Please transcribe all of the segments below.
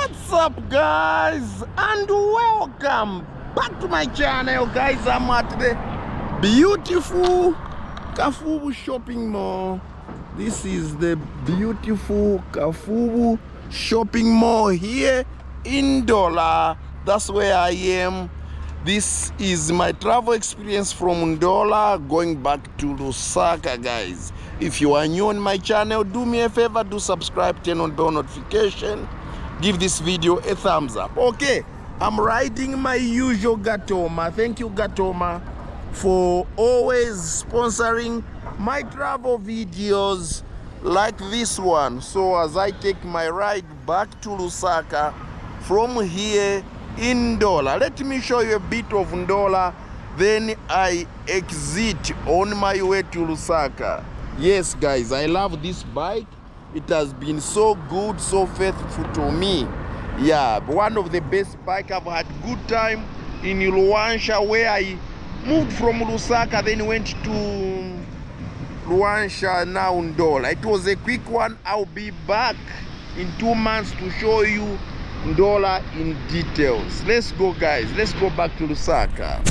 What's up, guys, and welcome back to my channel, guys. I'm at the beautiful Kafubu shopping mall. This is the beautiful Kafubu shopping mall here in Ndola. That's where I am. This is my travel experience from Ndola going back to Lusaka, guys. If you are new on my channel, do me a favor, do subscribe, turn on bell notification, give this video a thumbs up. Okay, I'm riding my usual Gatoma. Thank you, Gatoma, for always sponsoring my travel videos like this one. So as I take my ride back to Lusaka from here in Ndola, let me show you a bit of Ndola, then I exit on my way to Lusaka. Yes, guys, I love this bike. It has been so good, so faithful to me. Yeah, one of the best bike. I've had good time in Luansha, where I moved from Lusaka, then went to Luansha, now Ndola. It was a quick one. I'll be back in 2 months to show you Ndola in details. Let's go, guys. Let's go back to Lusaka.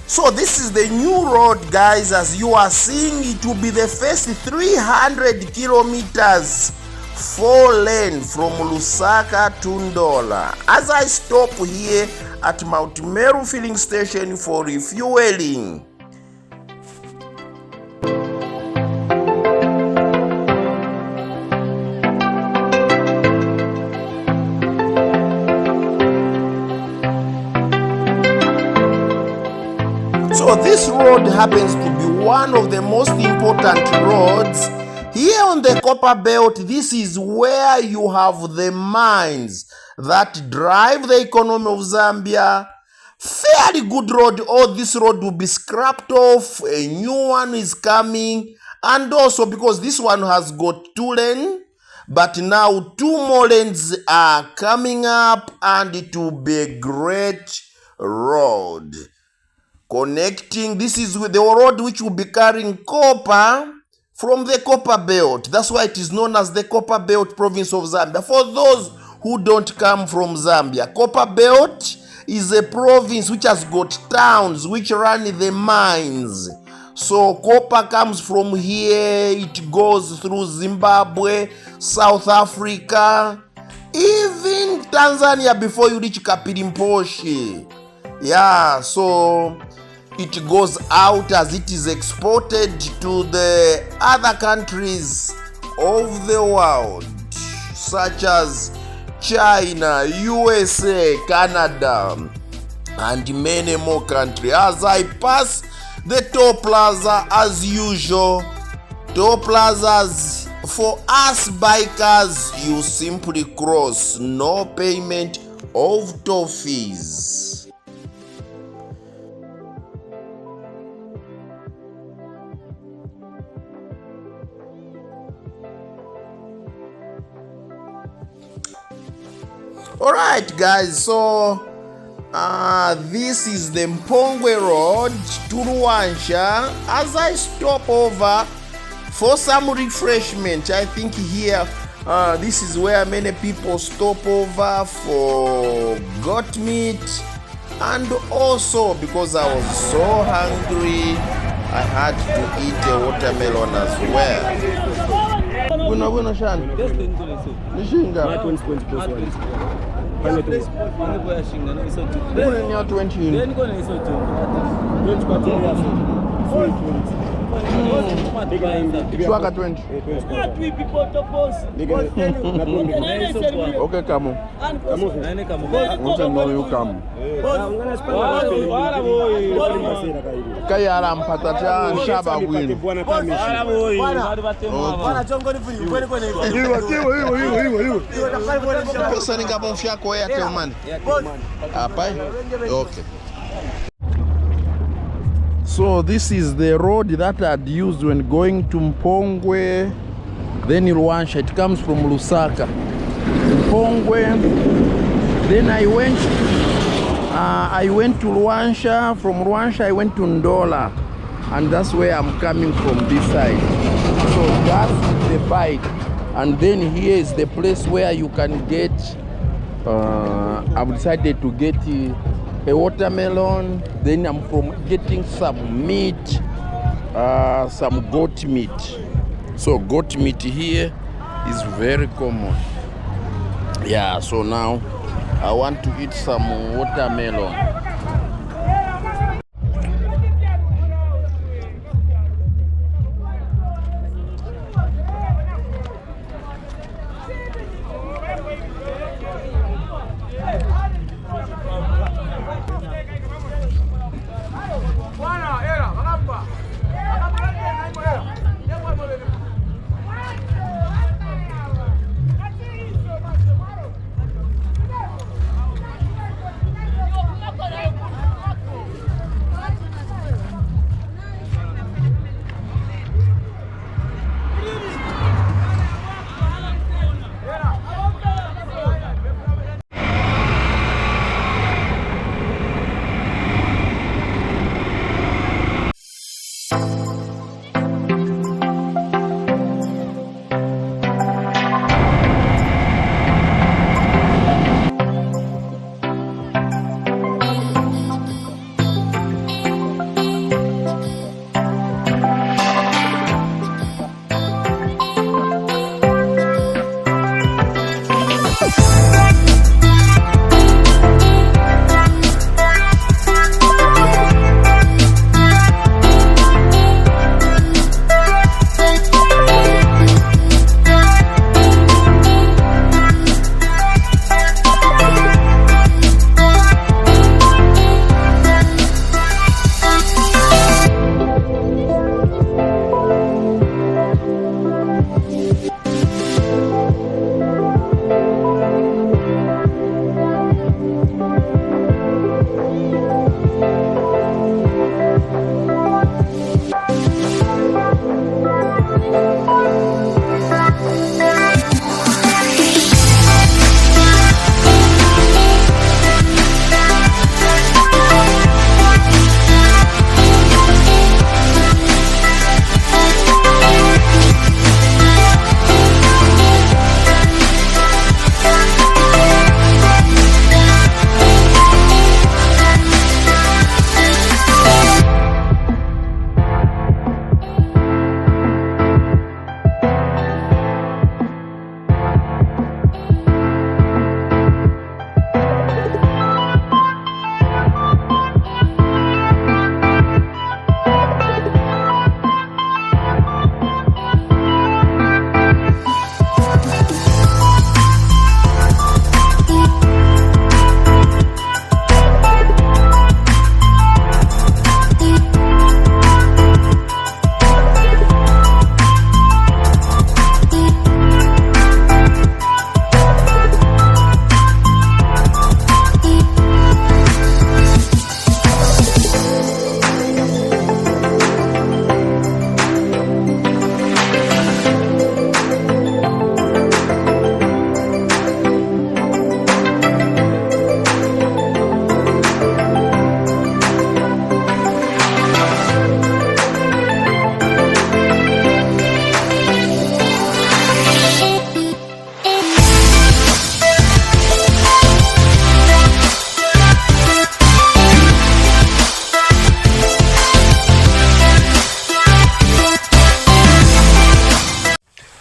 So this is the new road, guys. As you are seeing, it will be the first 300 kilometers 4-lane from Lusaka to Ndola. As I stop here at Mount Meru filling station for refueling. So this road happens to be one of the most important roads here on the Copperbelt. This is where you have the mines that drive the economy of Zambia. Fairly good road. Oh, this road will be scrapped off. A new one is coming. And also because this one has got 2 lanes, but now 2 more lanes are coming up, and it will be a great road connecting. This is the road which will be carrying copper from the Copperbelt. That's why it is known as the Copperbelt province of Zambia. For those who don't come from Zambia, Copperbelt is a province which has got towns which run the mines. So copper comes from here, it goes through Zimbabwe, South Africa, even Tanzania before you reach Kapiri, Mposhi. Yeah, so it goes out as it is exported to the other countries of the world, such as China, USA, Canada, and many more countries. As I pass the toll plaza, as usual, toll plazas for us bikers, you simply cross, no payment of toll fees. Alright guys, so this is the Mpongwe Road to Luansha. As I stop over for some refreshment, I think here this is where many people stop over for goat meat, and also because I was so hungry I had to eat a watermelon as well. Bueno shani. Nishinga. Swaka 20. Okay, come on. Kayara mpatata nshaba winu. Pesa ninga bonfia kwa ya teumani. Apai? Okay. So this is the road that I'd used when going to Mpongwe, then Luansha. It comes from Lusaka, Mpongwe. Then I went to Luansha. From Luansha I went to Ndola, and that's where I'm coming from, this side. So that's the bike, and then here is the place where you can get I've decided to get a watermelon. Then I'm getting some meat, some goat meat. So goat meat here is very common. Yeah, so now I want to eat some watermelon.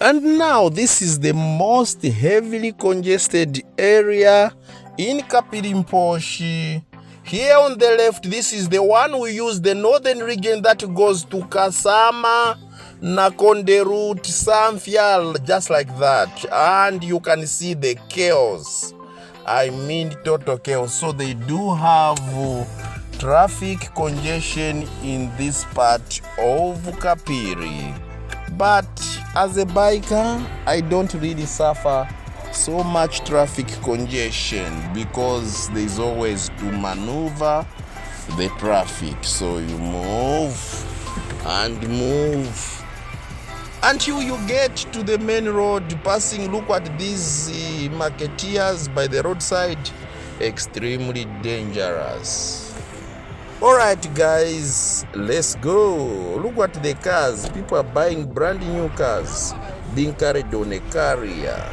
And now this is the most heavily congested area in Kapiri, Mposhi. Here on the left, this is the one we use, the northern region that goes to Kasama, Nakonde route, Samfia, just like that. And you can see the chaos. I mean total chaos. So they do have traffic congestion in this part of Kapiri. But as a biker, I don't really suffer so much traffic congestion because there's always to maneuver the traffic. So you move and move until you get to the main road passing. Look at these marketeers by the roadside, extremely dangerous. Alright guys, let's go. Look at the cars. People are buying brand new cars being carried on a carrier.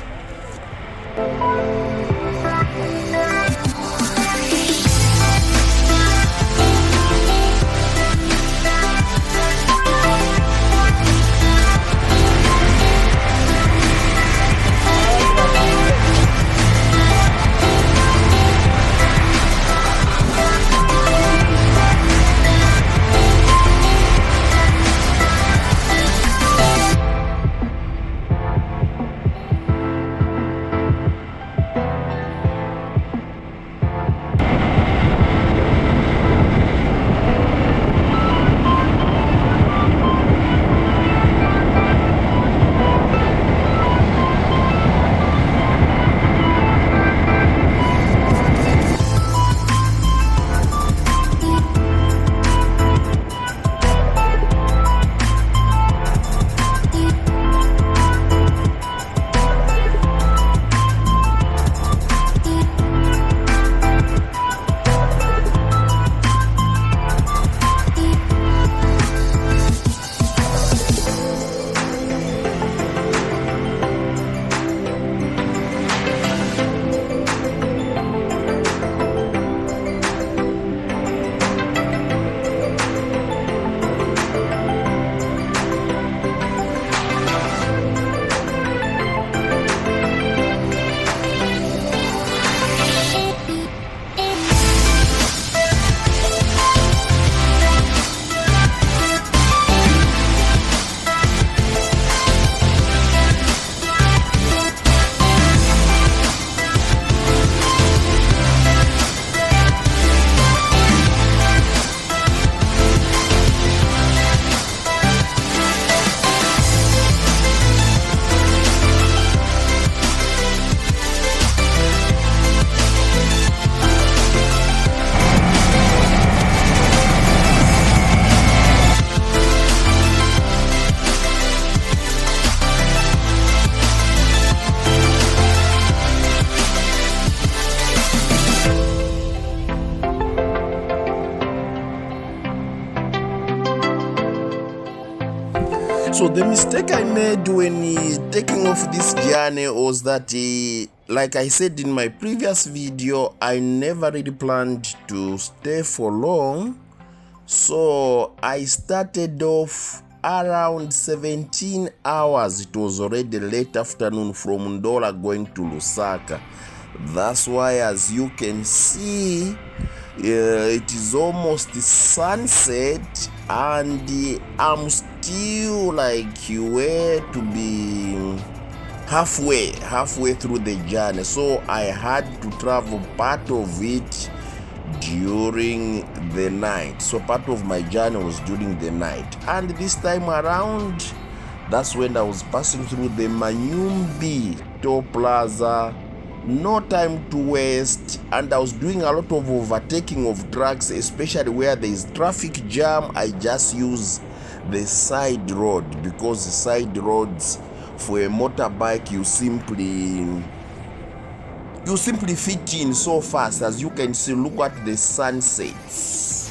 So the mistake I made when taking off this journey was that, like I said in my previous video, I never really planned to stay for long. So I started off around 17 hours. It was already late afternoon from Ndola going to Lusaka. That's why, as you can see, it is almost sunset and I'm still like where to be halfway through the journey. So I had to travel part of it during the night. So part of my journey was during the night, and this time around, that's when I was passing through the Manyumbi toll plaza. No time to waste, and I was doing a lot of overtaking of trucks, especially where there is traffic jam. I just use the side road because the side roads for a motorbike, you simply fit in so fast. As you can see, look at the sunsets.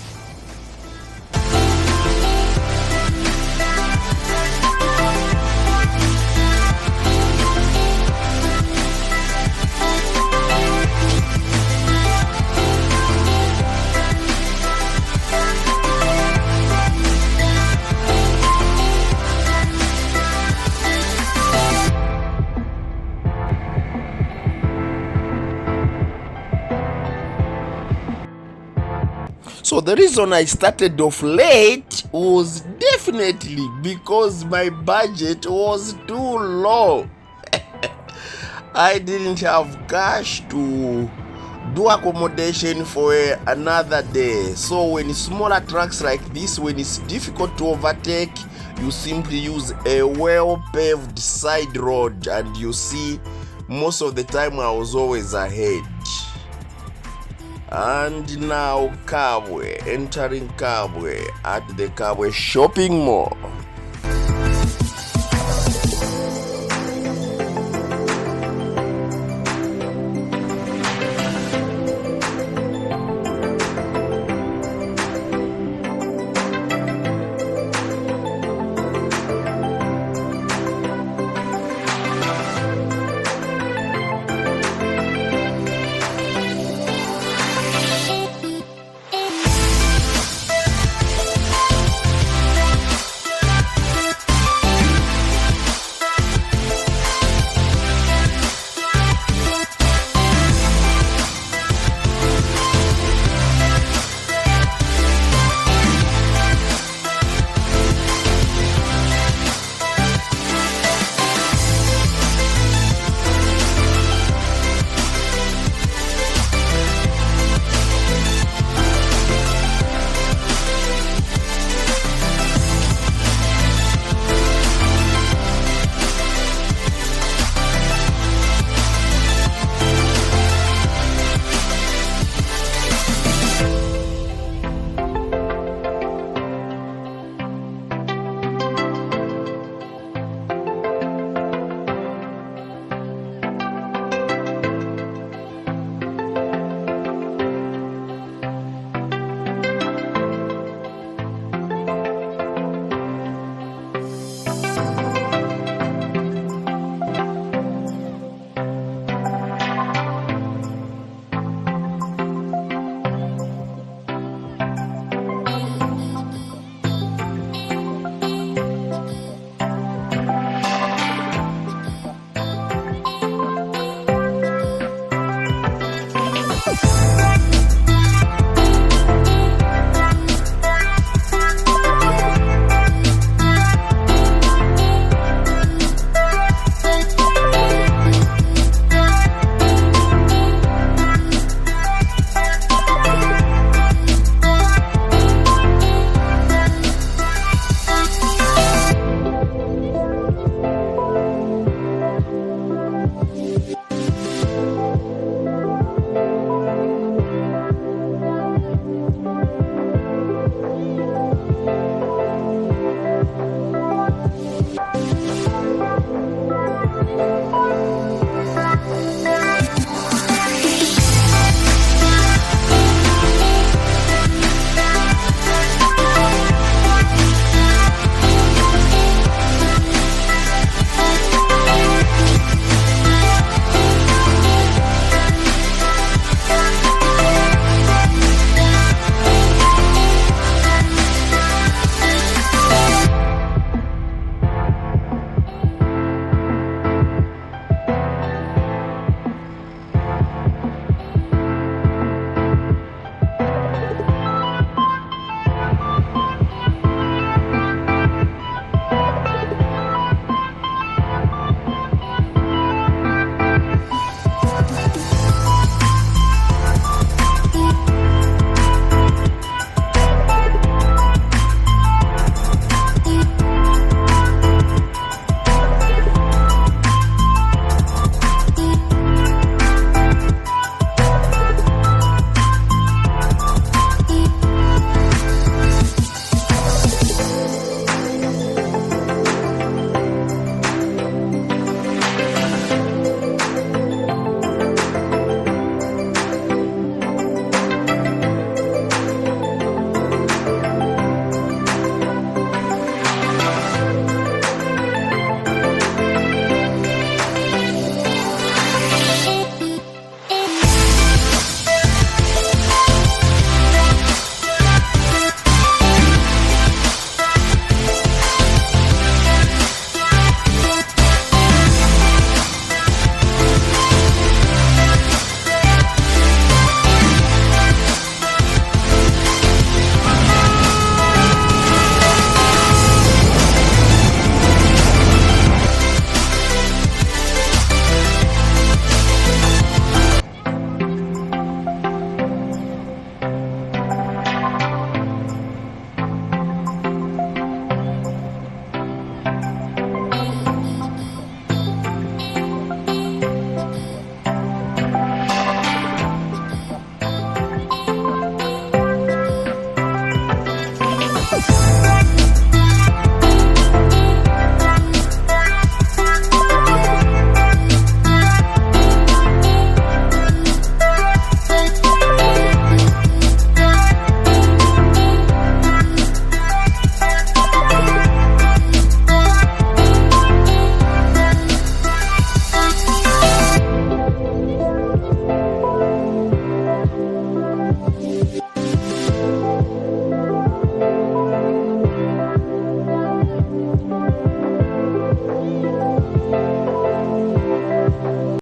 So the reason I started off late was definitely because my budget was too low. I didn't have cash to do accommodation for another day. So when smaller trucks like this, when it's difficult to overtake, you simply use a well-paved side road, and you see most of the time I was always ahead. And now Kabwe, entering Kabwe at the Kabwe shopping mall.